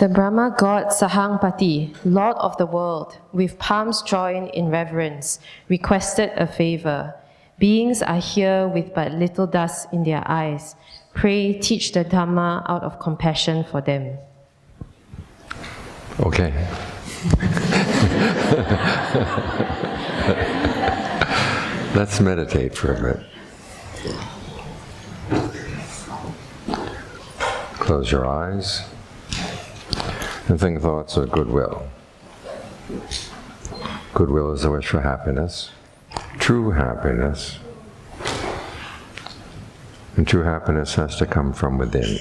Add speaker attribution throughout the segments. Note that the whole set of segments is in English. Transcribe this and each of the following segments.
Speaker 1: The Brahma god Sahangpati, Lord of the world, with palms joined in reverence, requested a favor. Beings are here with but little dust in their eyes. Pray teach the Dhamma out of compassion for them.
Speaker 2: Okay. Let's meditate for a bit. Close your eyes and think thoughts of goodwill. Goodwill is the wish for happiness, true happiness. And true happiness has to come from within.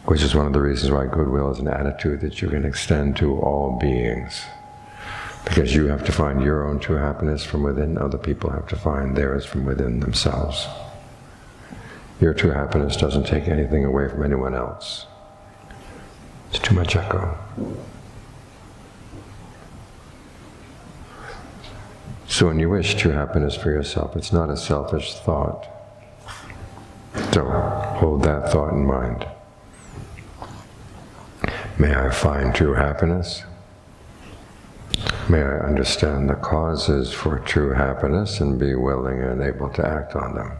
Speaker 2: Which is one of the reasons why goodwill is an attitude that you can extend to all beings. Because you have to find your own true happiness from within, other people have to find theirs from within themselves. Your true happiness doesn't take anything away from anyone else. It's too much echo. So when you wish true happiness for yourself, it's not a selfish thought. So hold that thought in mind. May I find true happiness? May I understand the causes for true happiness and be willing and able to act on them.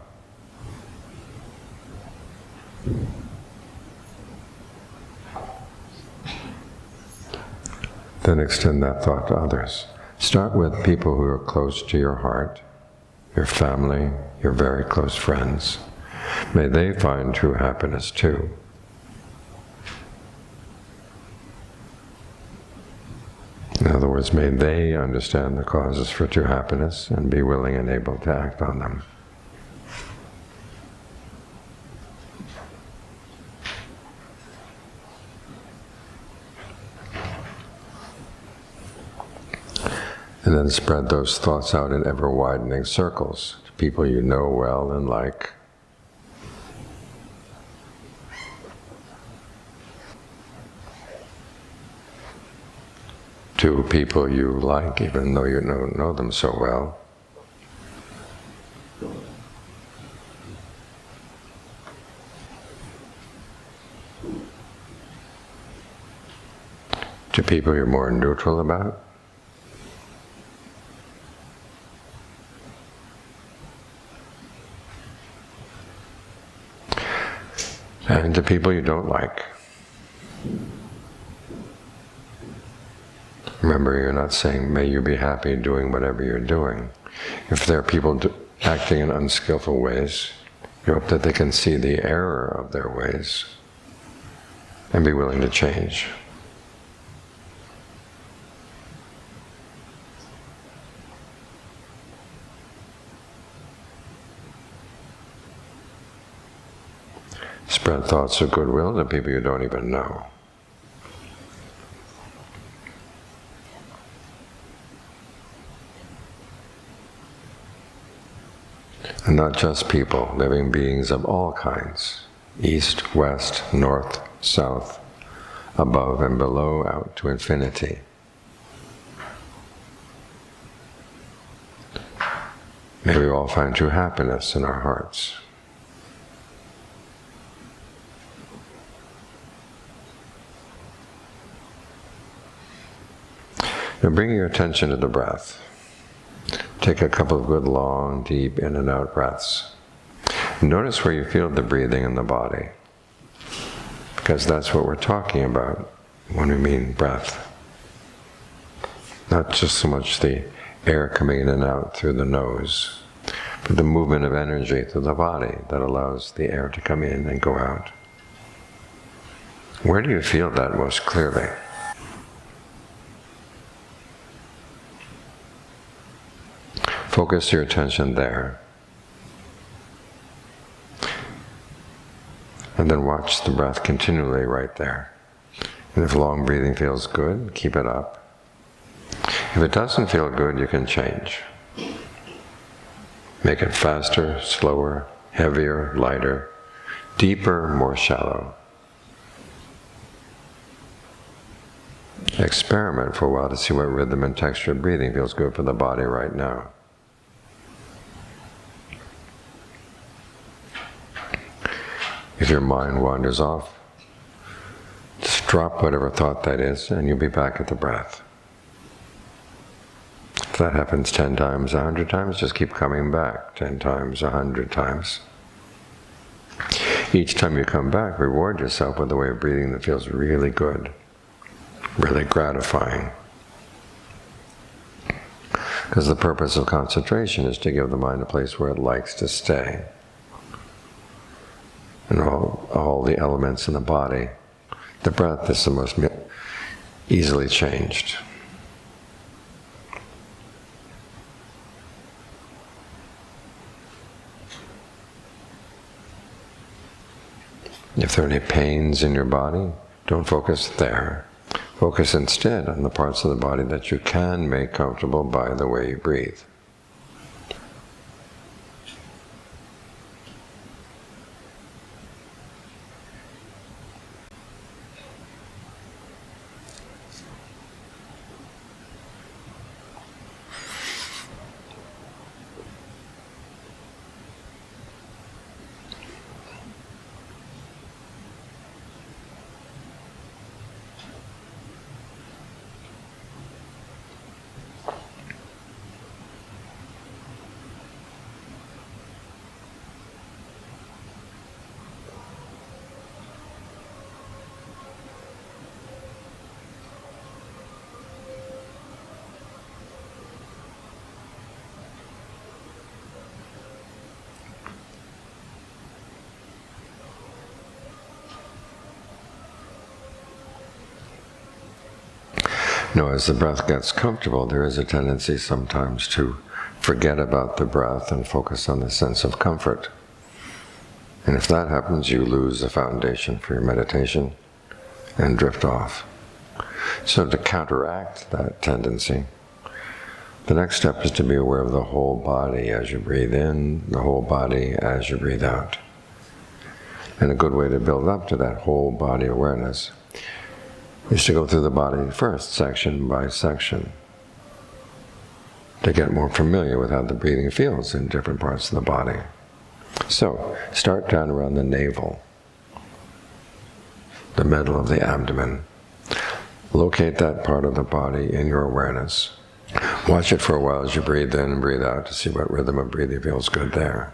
Speaker 2: Then extend that thought to others. Start with people who are close to your heart, your family, your very close friends. May they find true happiness too. In other words, may they understand the causes for true happiness and be willing and able to act on them. And then spread those thoughts out in ever-widening circles to people you know well and like. To people you like, even though you don't know them so well. To people you're more neutral about. And to people you don't like. Remember, you're not saying, may you be happy doing whatever you're doing. If there are people acting in unskillful ways, you hope that they can see the error of their ways and be willing to change. Spread thoughts of goodwill to people you don't even know. And not just people, living beings of all kinds, east, west, north, south, above and below, out to infinity. May we all find true happiness in our hearts. Now bring your attention to the breath. Take a couple of good, long, deep in and out breaths. Notice where you feel the breathing in the body, because that's what we're talking about when we mean breath. Not just so much the air coming in and out through the nose, but the movement of energy through the body that allows the air to come in and go out. Where do you feel that most clearly? Focus your attention there. And then watch the breath continually right there. And if long breathing feels good, keep it up. If it doesn't feel good, you can change. Make it faster, slower, heavier, lighter, deeper, more shallow. Experiment for a while to see what rhythm and texture of breathing feels good for the body right now. If your mind wanders off, just drop whatever thought that is, and you'll be back at the breath. If that happens 10 times, 100 times, just keep coming back 10 times, 100 times. Each time you come back, reward yourself with a way of breathing that feels really good, really gratifying. Because the purpose of concentration is to give the mind a place where it likes to stay. And all the elements in the body, the breath is the most easily changed. If there are any pains in your body, don't focus there. Focus instead on the parts of the body that you can make comfortable by the way you breathe. Now, as the breath gets comfortable, there is a tendency sometimes to forget about the breath and focus on the sense of comfort. And if that happens, you lose the foundation for your meditation and drift off. So to counteract that tendency, the next step is to be aware of the whole body as you breathe in, the whole body as you breathe out. And a good way to build up to that whole body awareness is to go through the body first, section by section, to get more familiar with how the breathing feels in different parts of the body. So, start down around the navel, the middle of the abdomen. Locate that part of the body in your awareness. Watch it for a while as you breathe in and breathe out to see what rhythm of breathing feels good there.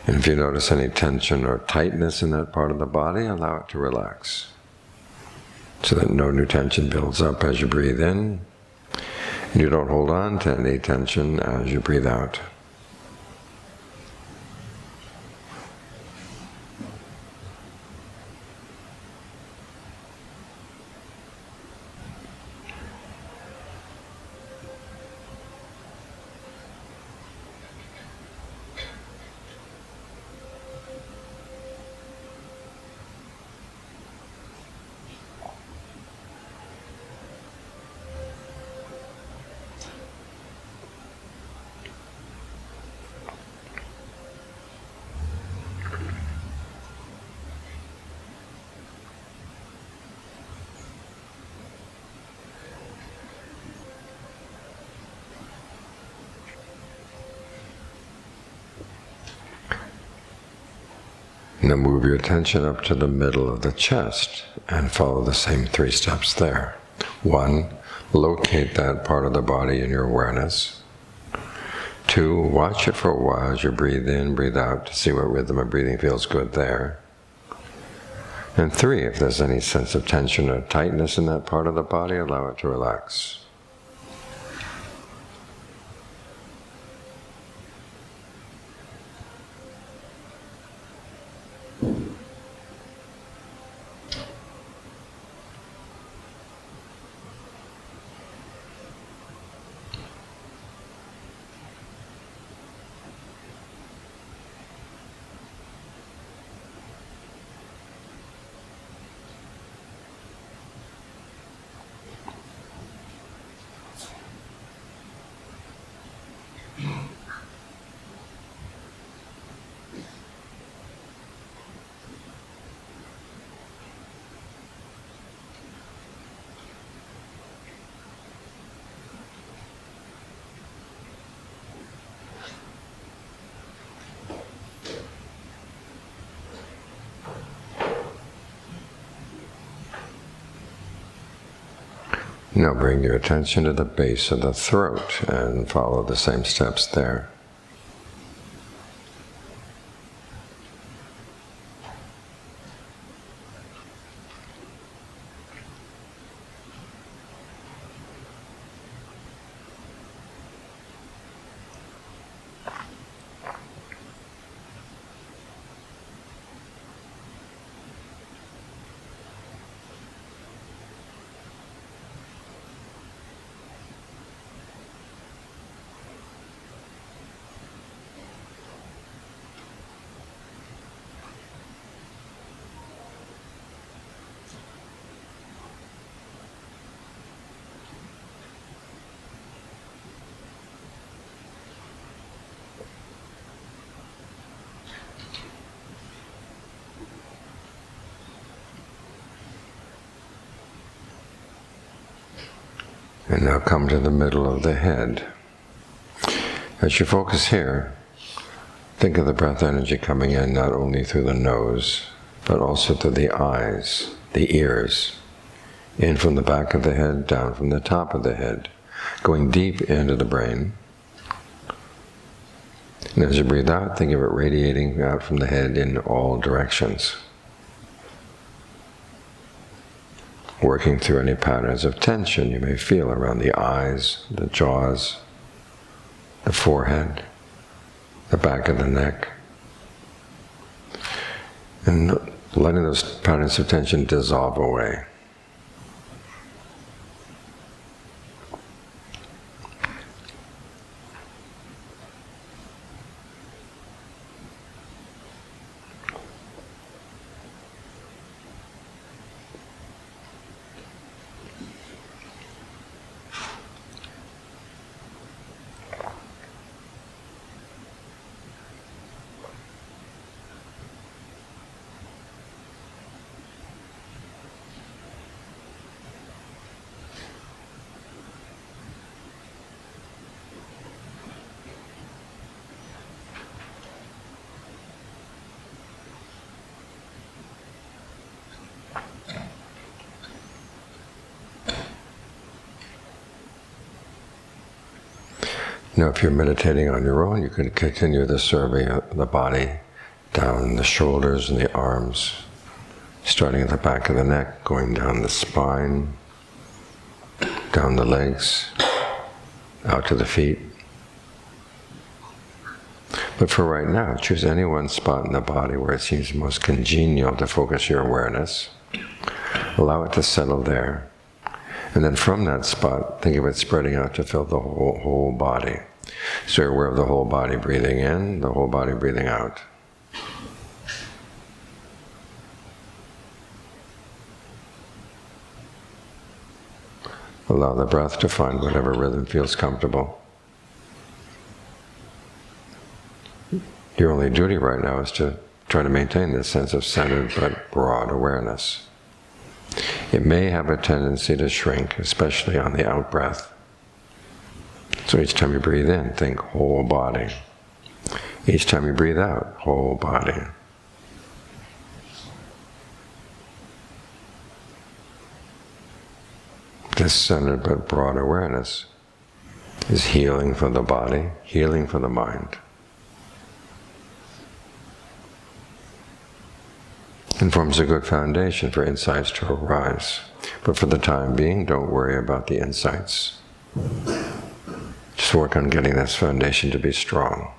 Speaker 2: And if you notice any tension or tightness in that part of the body, allow it to relax, so that no new tension builds up as you breathe in, and you don't hold on to any tension as you breathe out. Now move your attention up to the middle of the chest and follow the same 3 steps there. 1, locate that part of the body in your awareness. 2, watch it for a while as you breathe in, breathe out to see what rhythm of breathing feels good there. And 3, if there's any sense of tension or tightness in that part of the body, allow it to relax. Now bring your attention to the base of the throat and follow the same steps there. And now come to the middle of the head. As you focus here, think of the breath energy coming in not only through the nose, but also through the eyes, the ears, in from the back of the head, down from the top of the head, going deep into the brain. And as you breathe out, think of it radiating out from the head in all directions, working through any patterns of tension you may feel around the eyes, the jaws, the forehead, the back of the neck, and letting those patterns of tension dissolve away. Now, if you're meditating on your own, you can continue the survey of the body down the shoulders and the arms, starting at the back of the neck, going down the spine, down the legs, out to the feet. But for right now, choose any one spot in the body where it seems most congenial to focus your awareness. Allow it to settle there. And then from that spot, think of it spreading out to fill the whole body. So you're aware of the whole body breathing in, the whole body breathing out. Allow the breath to find whatever rhythm feels comfortable. Your only duty right now is to try to maintain this sense of centered but broad awareness. It may have a tendency to shrink, especially on the out-breath. So each time you breathe in, think whole body. Each time you breathe out, whole body. This centered but broad awareness is healing for the body, healing for the mind. And forms a good foundation for insights to arise. But for the time being, don't worry about the insights. Just work on getting this foundation to be strong.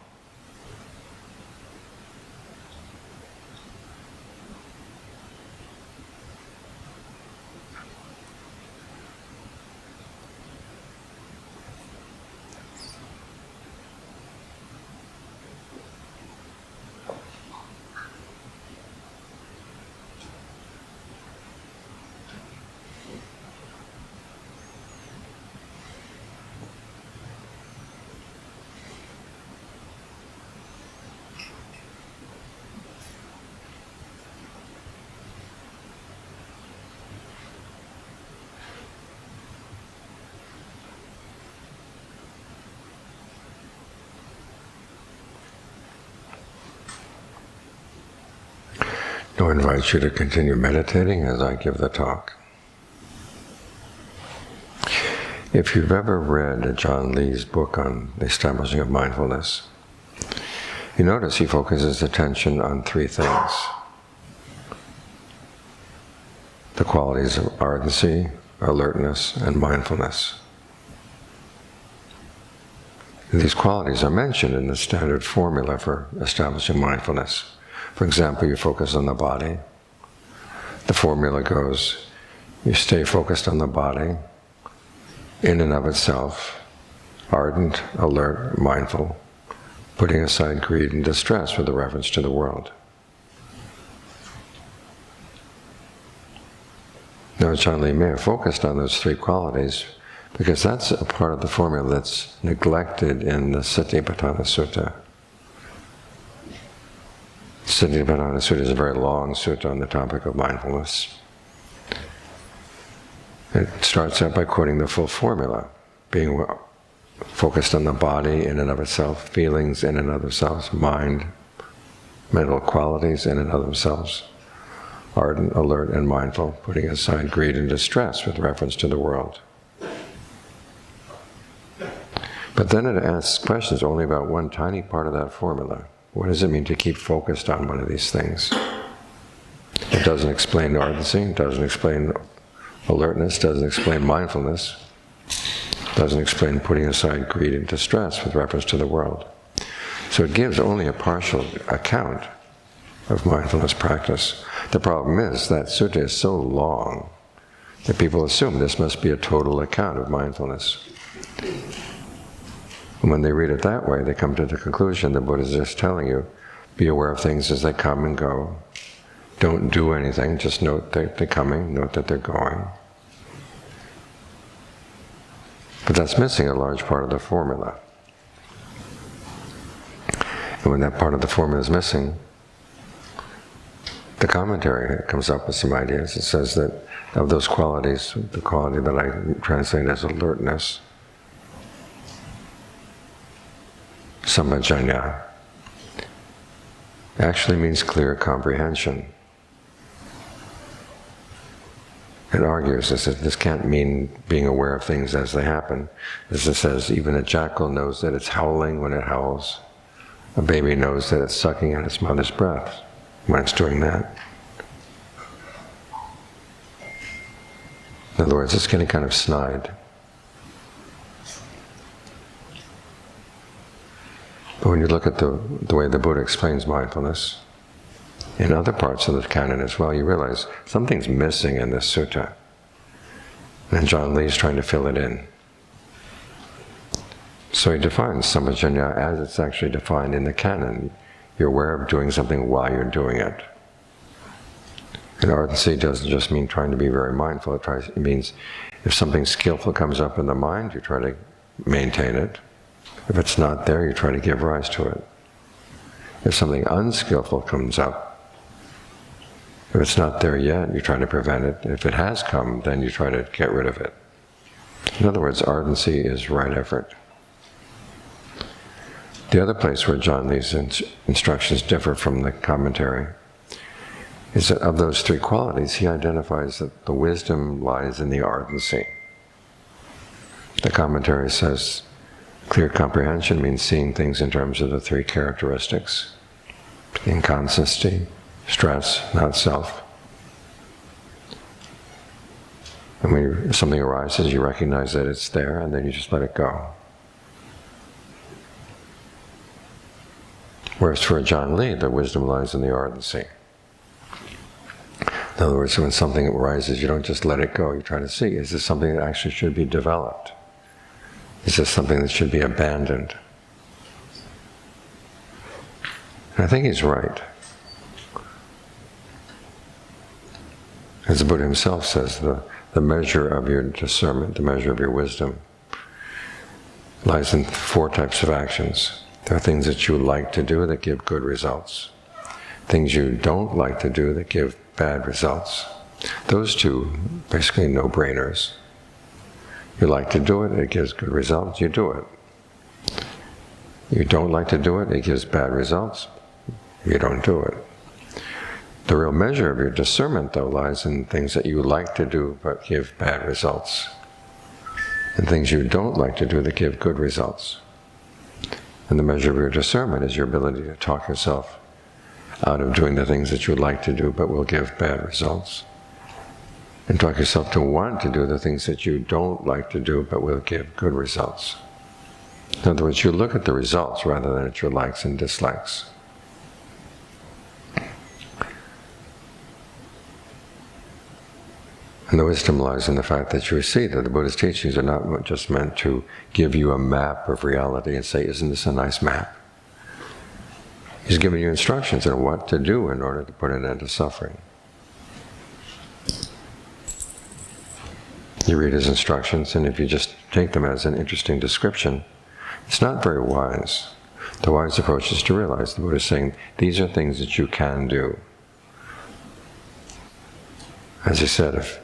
Speaker 2: I invite you to continue meditating as I give the talk. If you've ever read John Lee's book on the establishing of mindfulness, you notice he focuses attention on three things: the qualities of ardency, alertness, and mindfulness. These qualities are mentioned in the standard formula for establishing mindfulness. For example, you focus on the body. The formula goes, you stay focused on the body, in and of itself, ardent, alert, mindful, putting aside greed and distress with a reference to the world. Now, Ajahn Lee may have focused on those three qualities because that's a part of the formula that's neglected in the Satipatthana Sutta. Satipatthana Sutta is a very long sutta on the topic of mindfulness. It starts out by quoting the full formula, being focused on the body in and of itself, feelings in and of themselves, mind, mental qualities in and of themselves, ardent, alert, and mindful, putting aside greed and distress with reference to the world. But then it asks questions only about one tiny part of that formula. What does it mean to keep focused on one of these things? It doesn't explain ardency, it doesn't explain alertness, doesn't explain mindfulness, doesn't explain putting aside greed and distress with reference to the world. So it gives only a partial account of mindfulness practice. The problem is that sutta is so long that people assume this must be a total account of mindfulness. And when they read it that way, they come to the conclusion the Buddha is just telling you, be aware of things as they come and go. Don't do anything, just note that they're coming, note that they're going. But that's missing a large part of the formula. And when that part of the formula is missing, the commentary comes up with some ideas. It says that of those qualities, the quality that I translate as alertness, samajjhana, actually means clear comprehension. It argues that this can't mean being aware of things as they happen. As it says, even a jackal knows that it's howling when it howls. A baby knows that it's sucking at its mother's breath when it's doing that. In other words, it's getting kind of snide. But when you look at the way the Buddha explains mindfulness, in other parts of the canon as well, you realize something's missing in this sutta. And John Lee is trying to fill it in. So he defines samajjhana as it's actually defined in the canon. You're aware of doing something while you're doing it. And ardency doesn't just mean trying to be very mindful. It means if something skillful comes up in the mind, you try to maintain it. If it's not there, you try to give rise to it. If something unskillful comes up, if it's not there yet, you try to prevent it. If it has come, then you try to get rid of it. In other words, ardency is right effort. The other place where John Lee's instructions differ from the commentary is that of those three qualities, he identifies that the wisdom lies in the ardency. The commentary says, clear comprehension means seeing things in terms of the three characteristics: inconsistency, stress, not self. And when something arises, you recognize that it's there, and then you just let it go. Whereas for John Lee, the wisdom lies in the ardency. In other words, when something arises, you don't just let it go. You try to see, is this something that actually should be developed? Is this something that should be abandoned? And I think he's right. As the Buddha himself says, the measure of your discernment, the measure of your wisdom, lies in four types of actions. There are things that you like to do that give good results. Things you don't like to do that give bad results. Those two, basically no-brainers. You like to do it, it gives good results, you do it. You don't like to do it, it gives bad results, you don't do it. The real measure of your discernment, though, lies in things that you like to do but give bad results. and things you don't like to do that give good results. And the measure of your discernment is your ability to talk yourself out of doing the things that you would like to do but will give bad results. And talk yourself to want to do the things that you don't like to do but will give good results. In other words, you look at the results rather than at your likes and dislikes. And the wisdom lies in the fact that you see that the Buddha's teachings are not just meant to give you a map of reality and say, isn't this a nice map? He's giving you instructions on what to do in order to put an end to suffering. You read his instructions, and if you just take them as an interesting description, it's not very wise. The wise approach is to realize the Buddha is saying, these are things that you can do. As he said, if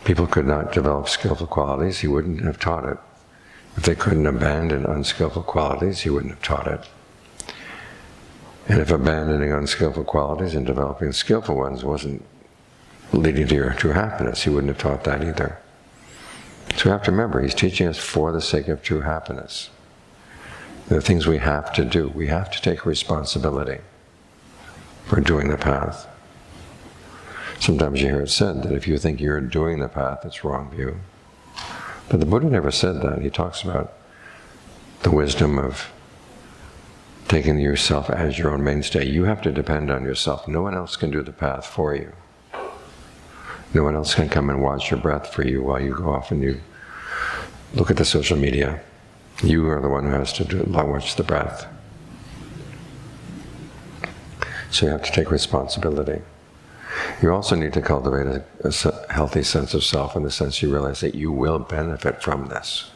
Speaker 2: people could not develop skillful qualities, he wouldn't have taught it. If they couldn't abandon unskillful qualities, he wouldn't have taught it. And if abandoning unskillful qualities and developing skillful ones wasn't leading to your true happiness, he wouldn't have taught that either. So we have to remember, he's teaching us for the sake of true happiness. There are things we have to do. We have to take responsibility for doing the path. Sometimes you hear it said that if you think you're doing the path, it's wrong view. But the Buddha never said that. He talks about the wisdom of taking yourself as your own mainstay. You have to depend on yourself. No one else can do the path for you. No one else can come and watch your breath for you while you go off and you look at the social media. You are the one who has to watch the breath. So you have to take responsibility. You also need to cultivate a healthy sense of self in the sense you realize that you will benefit from this.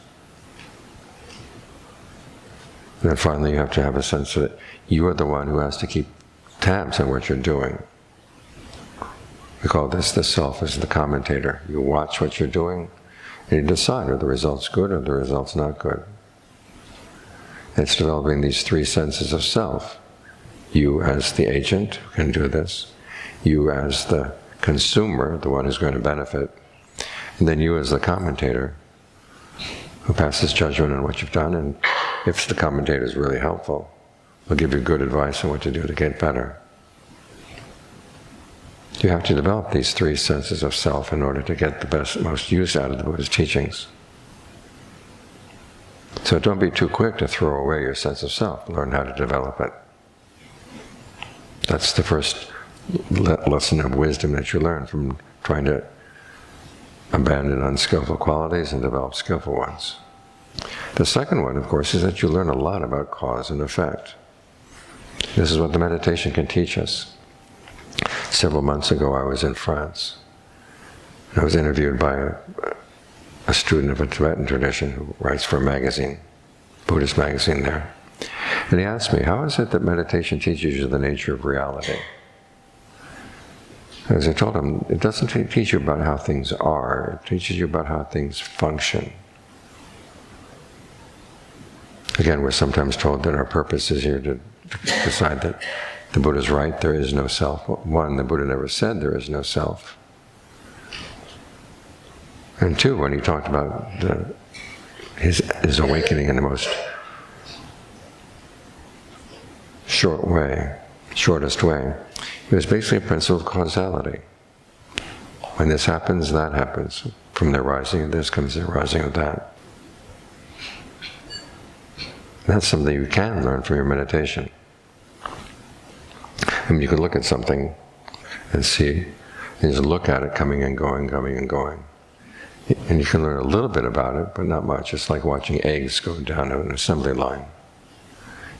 Speaker 2: And then finally you have to have a sense that you are the one who has to keep tabs on what you're doing. We call this the self as the commentator. You watch what you're doing and you decide are the results good or the results not good. It's developing these three senses of self. You as the agent who can do this, you as the consumer, the one who's going to benefit, and then you as the commentator who passes judgment on what you've done, and if the commentator is really helpful, will give you good advice on what to do to get better. You have to develop these three senses of self in order to get the best, most use out of the Buddha's teachings. So don't be too quick to throw away your sense of self. Learn how to develop it. That's the first lesson of wisdom that you learn from trying to abandon unskillful qualities and develop skillful ones. The second one, of course, is that you learn a lot about cause and effect. This is what the meditation can teach us. Several months ago I was in France. I was interviewed by a student of a Tibetan tradition who writes for a magazine, Buddhist magazine there. And he asked me, how is it that meditation teaches you the nature of reality? As I told him, it doesn't teach you about how things are, it teaches you about how things function. Again, we're sometimes told that our purpose is here to decide that the Buddha's right, there is no self. One, the Buddha never said there is no self. And two, when he talked about his awakening in the most shortest way, it was basically a principle of causality. When this happens, that happens. From the rising of this comes the rising of that. That's something you can learn from your meditation. I mean, you can look at something and see, and just look at it coming and going, coming and going. And you can learn a little bit about it, but not much. It's like watching eggs go down an assembly line.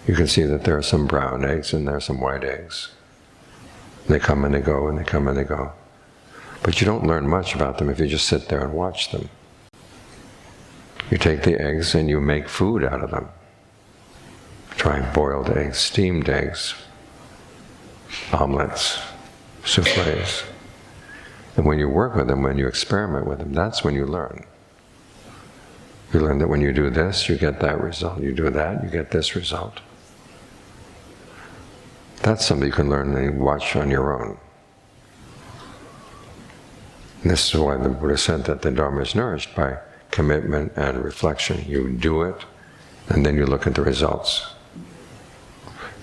Speaker 2: You can see that there are some brown eggs and there are some white eggs. They come and they go, and they come and they go. But you don't learn much about them if you just sit there and watch them. You take the eggs and you make food out of them. Try boiled eggs, steamed eggs, omelets, souffles. And when you work with them, when you experiment with them, that's when you learn. You learn that when you do this, you get that result. You do that, you get this result. That's something you can learn and watch on your own. And this is why the Buddha said that the Dharma is nourished by commitment and reflection. You do it, and then you look at the results.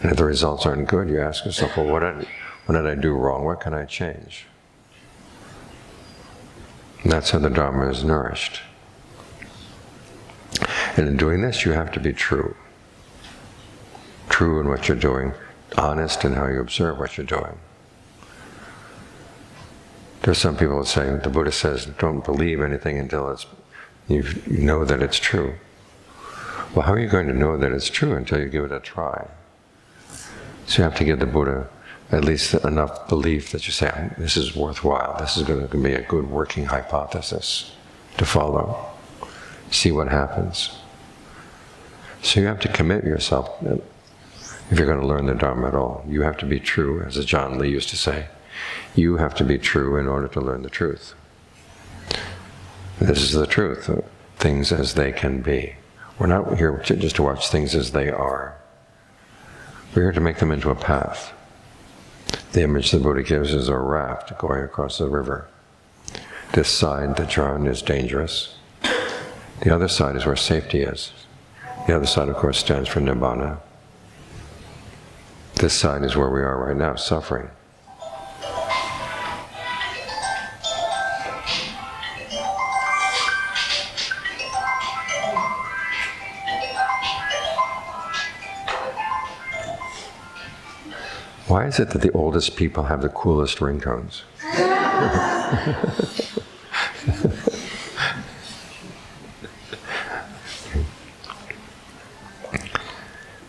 Speaker 2: And if the results aren't good, you ask yourself, well, what did I do wrong? What can I change? And that's how the Dhamma is nourished. And in doing this, you have to be true. True in what you're doing, honest in how you observe what you're doing. There's some people that say, the Buddha says, don't believe anything until you know that it's true. Well, how are you going to know that it's true until you give it a try? So you have to give the Buddha at least enough belief that you say, this is worthwhile, this is going to be a good working hypothesis to follow. See what happens. So you have to commit yourself. If you're going to learn the Dhamma at all, you have to be true, as Ajahn Lee used to say. You have to be true in order to learn the truth. This is the truth, things as they can be. We're not here just to watch things as they are. We're here to make them into a path. The image the Buddha gives is a raft going across the river. This side that you're on is dangerous. The other side is where safety is. The other side, of course, stands for Nibbana. This side is where we are right now, suffering. Why is it that the oldest people have the coolest ringtones?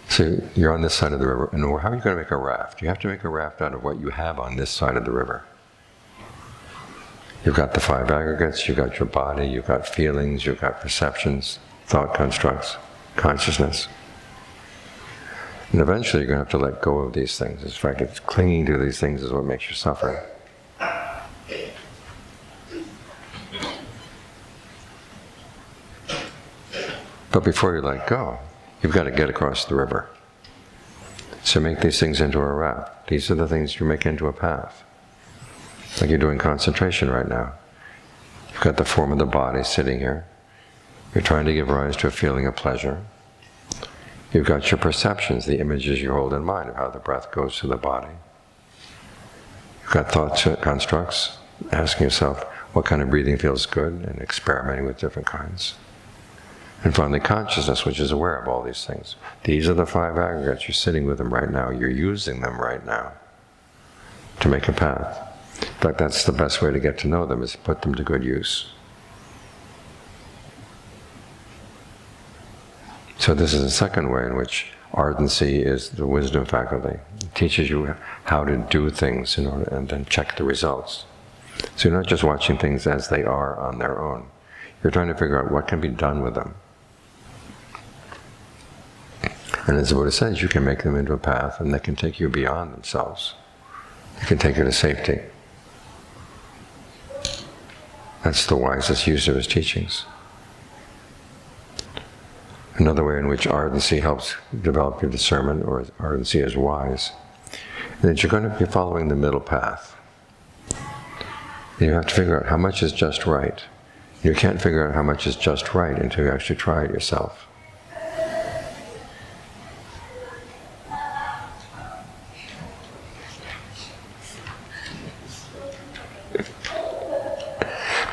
Speaker 2: So you're on this side of the river, and how are you going to make a raft? You have to make a raft out of what you have on this side of the river. You've got the 5 aggregates, you've got your body, you've got feelings, you've got perceptions, thought constructs, consciousness. And eventually you're going to have to let go of these things. In fact, it's clinging to these things is what makes you suffer. But before you let go, you've got to get across the river. So make these things into a raft. These are the things you make into a path. Like you're doing concentration right now. You've got the form of the body sitting here. You're trying to give rise to a feeling of pleasure. You've got your perceptions, the images you hold in mind of how the breath goes through the body. You've got thought constructs, asking yourself what kind of breathing feels good and experimenting with different kinds. And finally, consciousness, which is aware of all these things. These are the 5 aggregates. You're sitting with them right now. You're using them right now to make a path. In fact, that's the best way to get to know them, is to put them to good use. So this is a second way in which ardency is the wisdom faculty. It teaches you how to do things in order, and then check the results. So you're not just watching things as they are on their own. You're trying to figure out what can be done with them. And as the Buddha says, you can make them into a path, and they can take you beyond themselves. They can take you to safety. That's the wisest use of his teachings. Another way in which ardency helps develop your discernment, or ardency is wise, is that you're going to be following the middle path. You have to figure out how much is just right. You can't figure out how much is just right until you actually try it yourself.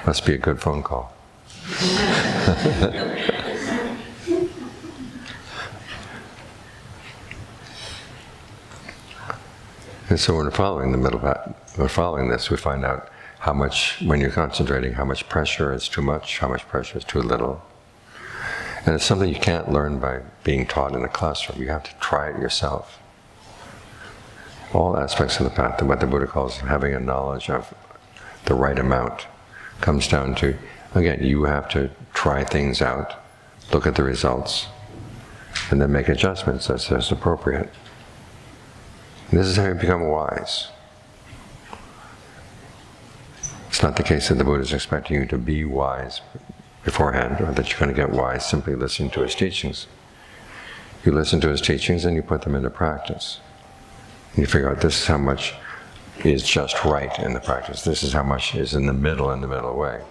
Speaker 2: Must be a good phone call. And so when we're following the middle path, we're following this, we find out how much, when you're concentrating, how much pressure is too much, how much pressure is too little. And it's something you can't learn by being taught in a classroom. You have to try it yourself. All aspects of the path, what the Buddha calls having a knowledge of the right amount, comes down to, again, you have to try things out, look at the results, and then make adjustments as appropriate. And this is how you become wise. It's not the case that the Buddha is expecting you to be wise beforehand, or that you're going to get wise simply listening to his teachings. You listen to his teachings and you put them into practice. And you figure out this is how much is just right in the practice. This is how much is in the middle way.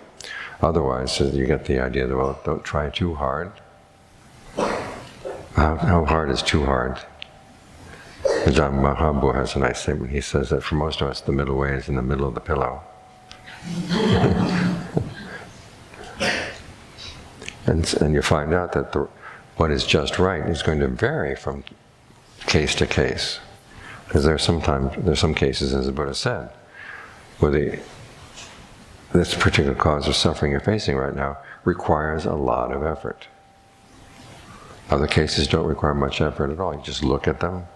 Speaker 2: Otherwise, you get the idea that, well, don't try too hard. How hard is too hard? Ajahn Mahabhu has a nice statement. He says that for most of us, the middle way is in the middle of the pillow. And you find out that what is just right is going to vary from case to case. Because there's some cases, as the Buddha said, where this particular cause of suffering you're facing right now requires a lot of effort. Other cases don't require much effort at all. You just look at them,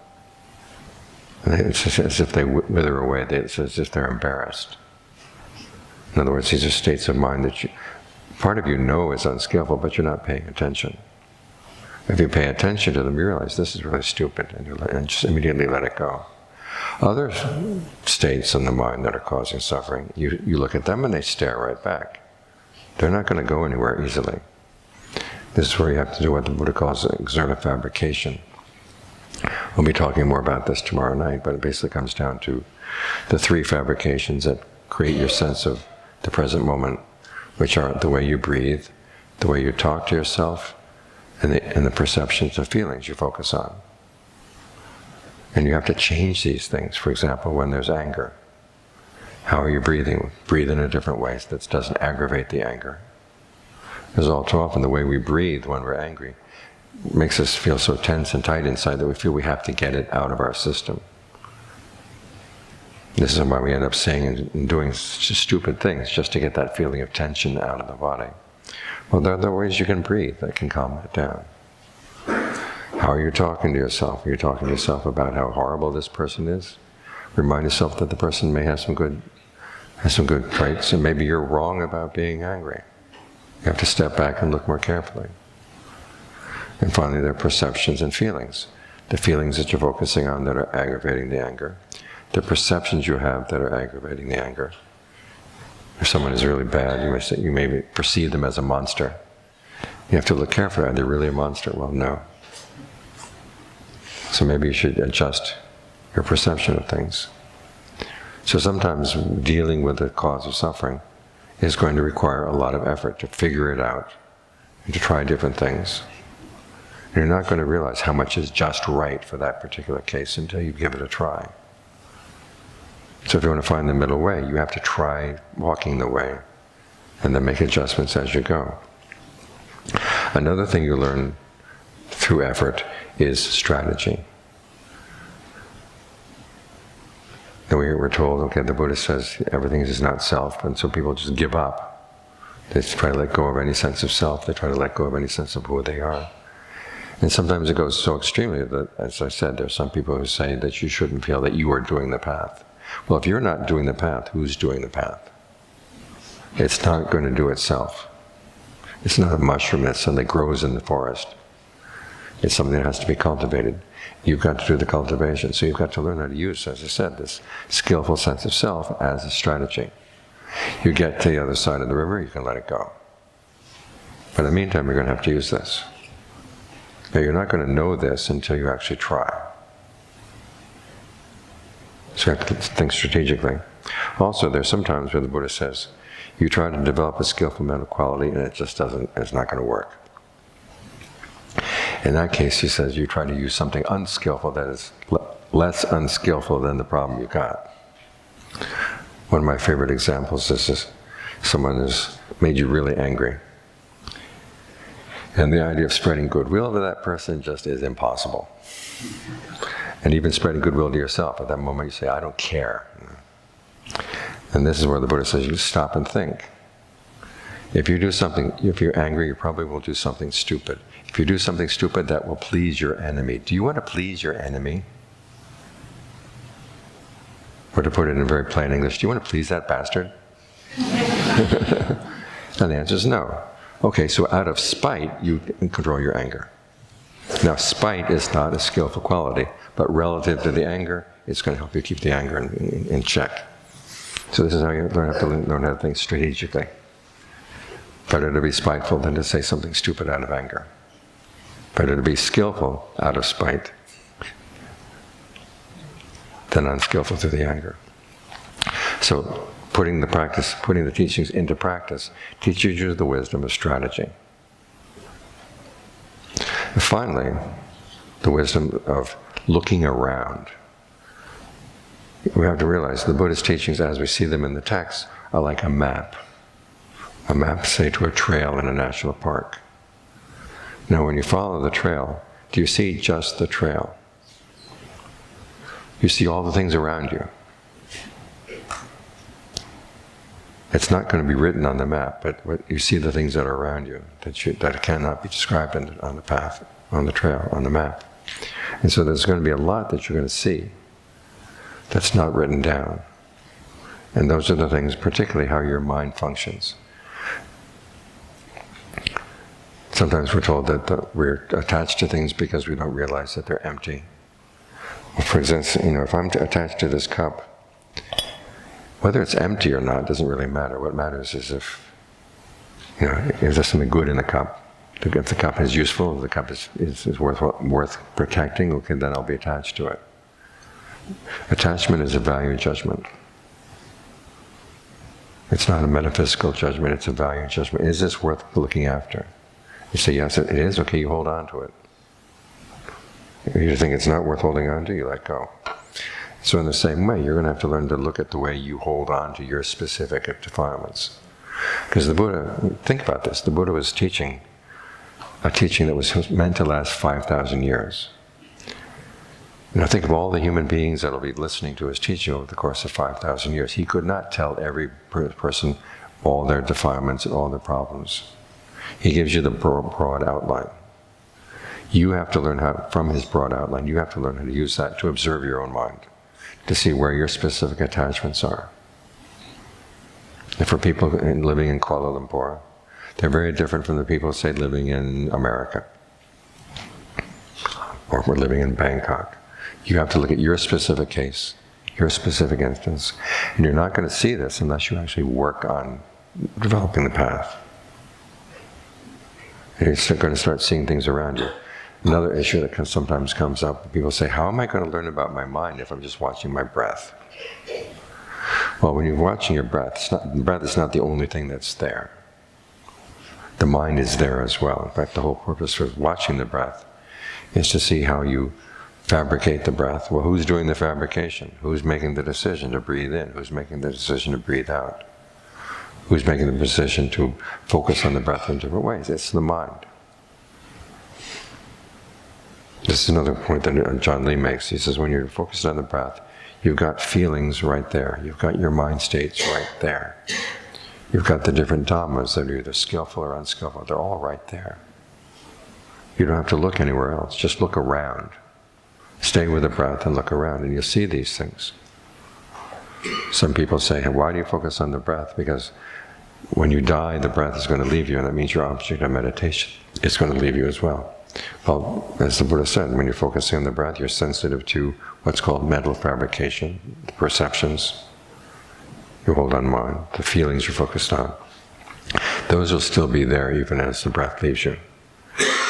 Speaker 2: and it's as if they wither away. It's as if they're embarrassed. In other words, these are states of mind that part of you know is unskillful, but you're not paying attention. If you pay attention to them, you realize this is really stupid, and just immediately let it go. Other states in the mind that are causing suffering, you look at them and they stare right back. They're not going to go anywhere easily. This is where you have to do what the Buddha calls exertive fabrication. We'll be talking more about this tomorrow night, but it basically comes down to the three fabrications that create your sense of the present moment, which are the way you breathe, the way you talk to yourself, and the perceptions and feelings you focus on. And you have to change these things. For example, when there's anger, how are you breathing? Breathe in a different way that doesn't aggravate the anger. Because all too often the way we breathe when we're angry makes us feel so tense and tight inside that we feel we have to get it out of our system. This is why we end up saying and doing stupid things, just to get that feeling of tension out of the body. Well, there are other ways you can breathe that can calm it down. How are you talking to yourself? Are you talking to yourself about how horrible this person is? Remind yourself that the person may have some good traits, and maybe you're wrong about being angry. You have to step back and look more carefully. And finally, there are perceptions and feelings. The feelings that you're focusing on that are aggravating the anger. The perceptions you have that are aggravating the anger. If someone is really bad, you may perceive them as a monster. You have to look carefully. Are they really a monster? Well, no. So maybe you should adjust your perception of things. So sometimes dealing with the cause of suffering is going to require a lot of effort to figure it out and to try different things. And you're not going to realize how much is just right for that particular case until you give it a try. So if you want to find the middle way, you have to try walking the way and then make adjustments as you go. Another thing you learn through effort is strategy. And we're told, okay, the Buddha says everything is not self, and so people just give up. They try to let go of any sense of self, they try to let go of any sense of who they are. And sometimes it goes so extremely that, as I said, there are some people who say that you shouldn't feel that you are doing the path. Well, if you're not doing the path, who's doing the path? It's not going to do itself. It's not a mushroom that suddenly grows in the forest. It's something that has to be cultivated. You've got to do the cultivation. So you've got to learn how to use, as I said, this skillful sense of self as a strategy. You get to the other side of the river, you can let it go. But in the meantime, you're going to have to use this. Now, you're not going to know this until you actually try. So you have to think strategically. Also, there's some times where the Buddha says, you try to develop a skillful mental quality and it's not going to work. In that case, he says, you try to use something unskillful that is less unskillful than the problem you got. One of my favorite examples is someone has made you really angry. And the idea of spreading goodwill to that person just is impossible. And even spreading goodwill to yourself, at that moment you say, I don't care. And this is where the Buddha says, you stop and think. If you're angry, you probably will do something stupid. If you do something stupid, that will please your enemy. Do you want to please your enemy? Or to put it in very plain English, do you want to please that bastard? And the answer is no. Okay, so out of spite, you can control your anger. Now, spite is not a skillful quality, but relative to the anger, it's going to help you keep the anger in check. So this is how you learn how to think strategically. Better to be spiteful than to say something stupid out of anger. Better to be skillful out of spite than unskillful through the anger. So putting the teachings into practice teaches you the wisdom of strategy. And finally, the wisdom of looking around. We have to realize the Buddhist teachings, as we see them in the text, are like a map. A map, say, to a trail in a national park. Now, when you follow the trail, do you see just the trail? You see all the things around you. It's not going to be written on the map, but you see the things that are around you that cannot be described on the path, on the trail, on the map. And so there's going to be a lot that you're going to see that's not written down. And those are the things, particularly how your mind functions. Sometimes we're told that we're attached to things because we don't realize that they're empty. Well, for instance, if I'm attached to this cup, whether it's empty or not doesn't really matter. What matters is if there's something good in the cup. If the cup is useful, if the cup is worth protecting, okay, then I'll be attached to it. Attachment is a value judgment. It's not a metaphysical judgment, it's a value judgment. Is this worth looking after? You say, yes, it is, okay, you hold on to it. If you think it's not worth holding on to, you let go. So in the same way, you're going to have to learn to look at the way you hold on to your specific defilements. Because the Buddha, think about this, the Buddha was teaching a teaching that was meant to last 5,000 years. Think of all the human beings that will be listening to his teaching over the course of 5,000 years. He could not tell every person all their defilements and all their problems. He gives you the broad outline. You have to learn how, from his broad outline, you have to learn how to use that to observe your own mind, to see where your specific attachments are. And for people living in Kuala Lumpur, they're very different from the people, say, living in America, or we're living in Bangkok. You have to look at your specific case, your specific instance, and you're not going to see this unless you actually work on developing the path. And you're going to start seeing things around you. Another issue that sometimes comes up, people say, how am I going to learn about my mind if I'm just watching my breath? Well, when you're watching your breath, the breath is not the only thing that's there. The mind is there as well. In fact, the whole purpose of watching the breath is to see how you fabricate the breath. Well, who's doing the fabrication? Who's making the decision to breathe in? Who's making the decision to breathe out? Who's making the decision to focus on the breath in different ways? It's the mind. This is another point that John Lee makes. He says, when you're focused on the breath, you've got feelings right there. You've got your mind states right there. You've got the different Dhammas that are either skillful or unskillful. They're all right there. You don't have to look anywhere else. Just look around. Stay with the breath and look around, and you'll see these things. Some people say, why do you focus on the breath? Because when you die, the breath is going to leave you, and that means your object of meditation is going to leave you as well. Well, as the Buddha said, when you're focusing on the breath, you're sensitive to what's called mental fabrication, the perceptions you hold on mind, the feelings you're focused on. Those will still be there even as the breath leaves you.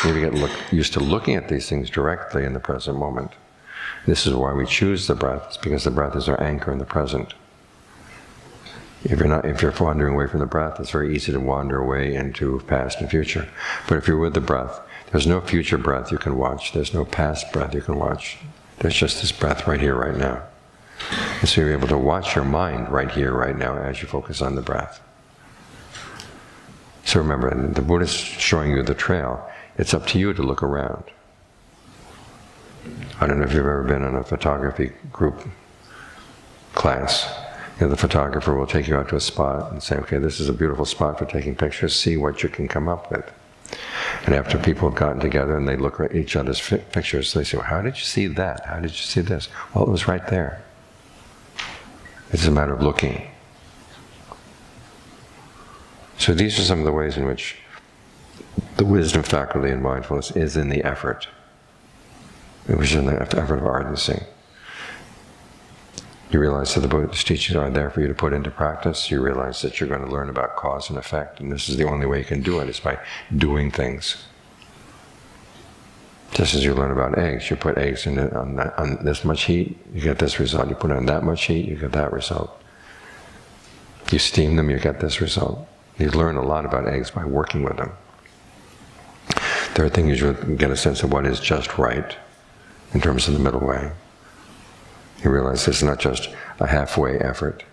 Speaker 2: You get used to looking at these things directly in the present moment. This is why we choose the breath. It's because the breath is our anchor in the present. If you're wandering away from the breath, it's very easy to wander away into past and future. But if you're with the breath, there's no future breath you can watch. There's no past breath you can watch. There's just this breath right here, right now. And so you're able to watch your mind right here, right now, as you focus on the breath. So remember, the Buddha's showing you the trail. It's up to you to look around. I don't know if you've ever been in a photography group class. The photographer will take you out to a spot and say, okay, this is a beautiful spot for taking pictures, see what you can come up with. And after people have gotten together and they look at each other's pictures, they say, well, how did you see that? How did you see this? Well, it was right there. It's a matter of looking. So these are some of the ways in which the wisdom faculty in mindfulness is in the effort. Which is in the effort of ardency. You realize that the Buddhist teachings are there for you to put into practice. You realize that you're going to learn about cause and effect, and this is the only way you can do it, is by doing things. Just as you learn about eggs, you put eggs in on this much heat, you get this result. You put it on that much heat, you get that result. You steam them, you get this result. You learn a lot about eggs by working with them. Third thing is you get a sense of what is just right in terms of the middle way. You realize it's not just a halfway effort.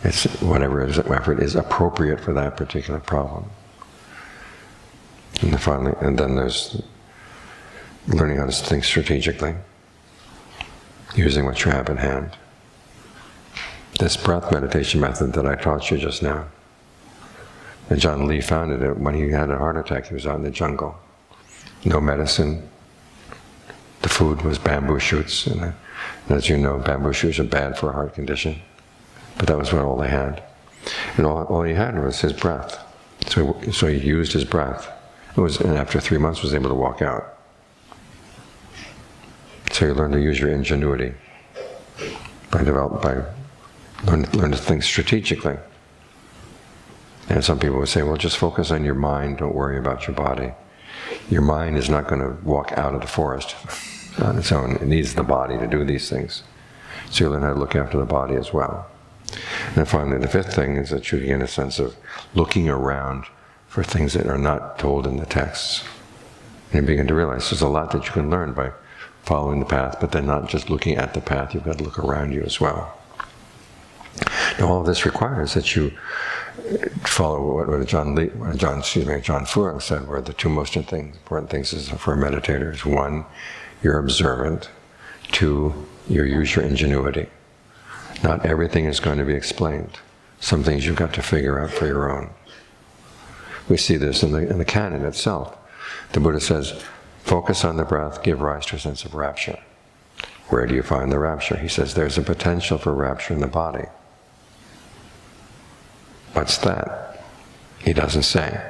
Speaker 2: It's whatever effort is appropriate for that particular problem. And then finally, and then there's learning how to think strategically, using what you have in hand. This breath meditation method that I taught you just now, and John Lee founded it when he had a heart attack. He was out in the jungle. No medicine. The food was bamboo shoots. And as you know, bamboo shoots are bad for a heart condition. But that was all they had. And all he had was his breath. So he used his breath. And after 3 months was able to walk out. So you learn to use your ingenuity learn to think strategically. And some people would say, well, just focus on your mind, don't worry about your body. Your mind is not going to walk out of the forest on its own. It needs the body to do these things. So you learn how to look after the body as well. And then finally, the fifth thing is that you get a sense of looking around for things that are not told in the texts. And you begin to realize there's a lot that you can learn by following the path, but then not just looking at the path, you've got to look around you as well. Now all of this requires that you follow what John Furung said were the two most important things for meditators. One, you're observant. Two, you use your ingenuity. Not everything is going to be explained. Some things you've got to figure out for your own. We see this in the canon itself. The Buddha says, focus on the breath, give rise to a sense of rapture. Where do you find the rapture? He says there's a potential for rapture in the body. What's that? He doesn't say.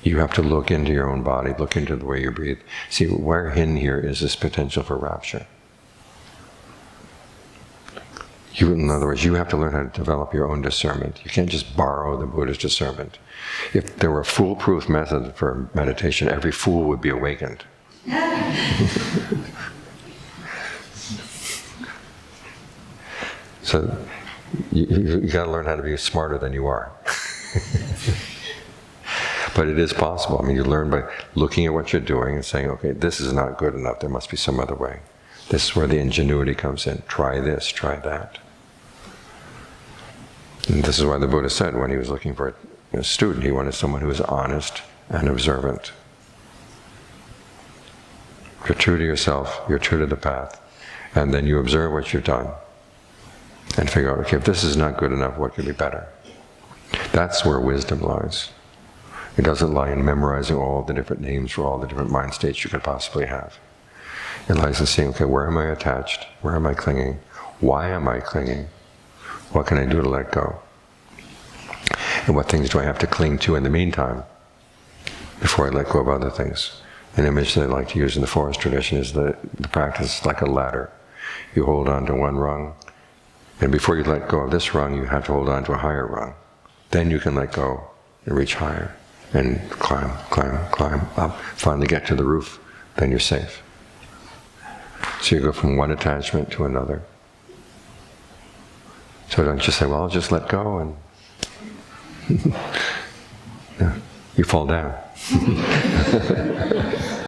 Speaker 2: You have to look into your own body, look into the way you breathe. See, where in here is this potential for rapture? In other words, you have to learn how to develop your own discernment. You can't just borrow the Buddha's discernment. If there were a foolproof method for meditation, every fool would be awakened. So you got to learn how to be smarter than you are. But it is possible. I mean, you learn by looking at what you're doing and saying, okay, this is not good enough. There must be some other way. This is where the ingenuity comes in. Try this, try that. And this is why the Buddha said when he was looking for a student, he wanted someone who was honest and observant. You're true to yourself, you're true to the path, and then you observe what you've done and figure out, okay, if this is not good enough, what could be better? That's where wisdom lies. It doesn't lie in memorizing all the different names for all the different mind states you could possibly have. It lies in seeing, okay, where am I attached? Where am I clinging? Why am I clinging? What can I do to let go? And what things do I have to cling to in the meantime before I let go of other things? An image that I like to use in the forest tradition is the practice like a ladder. You hold on to one rung, and before you let go of this rung, you have to hold on to a higher rung. Then you can let go and reach higher and climb, climb, climb up. Finally get to the roof, then you're safe. So you go from one attachment to another. So don't just say, well, I'll just let go, and you fall down.